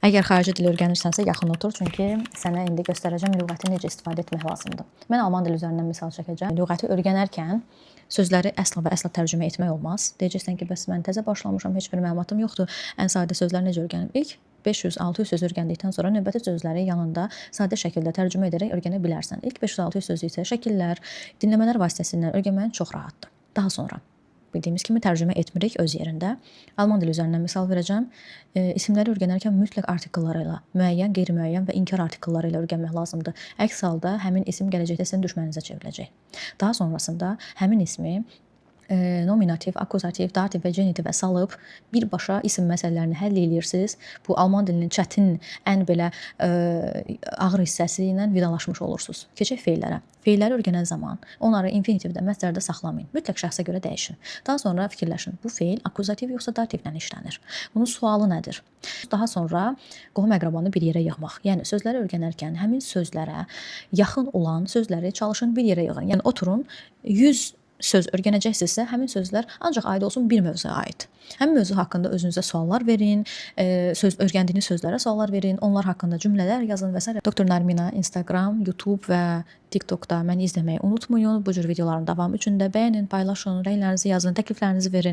Əgər xarici dil öyrənirsənsə, yaxın otur, çünki sənə indi göstərəcəm lüğəti necə istifadə etmək lazımdır. Mən alman dili üzərindən misal çəkəcəm. Lüğəti öyrənərkən sözləri əsla və əsla tərcümə etmək olmaz. Deyəcəksən ki, bəs mən təzə başlamışam, heç bir məlumatım yoxdur. Ən sadə sözləri necə öyrənim? İlk 500-600 söz öyrəndikdən sonra növbəti sözləri yanında sadə şəkildə tərcümə edərək öyrənə bilərsən. İlk 500-600 sözü isə şəkillər, dinləmələr vasitəsilə öyrənməyin çox rahatdır. Daha sonra bildiyimiz kimi tərcümə etmirik öz yerində. Alman dili üzərindən misal verəcəm. İsimləri öyrənərkən mütləq artikelləri ilə, müəyyən, qeyri-müəyyən və inkar artikelləri ilə öyrənmək lazımdır. Əks halda həmin isim gələcəkdə sizin düşməninizə çevriləcək. Daha sonrasında həmin ismi nominativ, akuzativ, dativ və genitivə salıb birbaşa isim məsələlərini həll edirsiniz. Bu alman dilinin çətin, ən belə ağır hissəsi ilə vidalaşmış olursunuz. Keçək feillərə. Feilləri öyrənən zaman onları infinitivdə, məsdərdə saxlamayın. Mütləq şəxsə görə dəyişin. Daha sonra fikirləşin. Bu feil akuzativ yoxsa dativlə işlənir? Bunun sualı nədir? Daha sonra qohum-əqrabanı bir yerə yığmaq. Yəni sözləri öyrənərkən həmin sözlərə yaxın olan sözləri çalışın bir yerə yığın. Yəni oturun 100 söz öyrənəcəksinizsə, həmin sözlər ancaq aid olsun bir mövzuya aid. Həmin mövzu haqqında özünüzə suallar verin, öyrəndiyiniz sözlərə suallar verin, onlar haqqında cümlələr yazın və s. Doktor Narmina Instagram, YouTube və TikTokda məni izləməyi unutmayın. Bu cür videoların davamı üçün də bəyənin, paylaşın, rəylərinizi yazın, təkliflərinizi verin.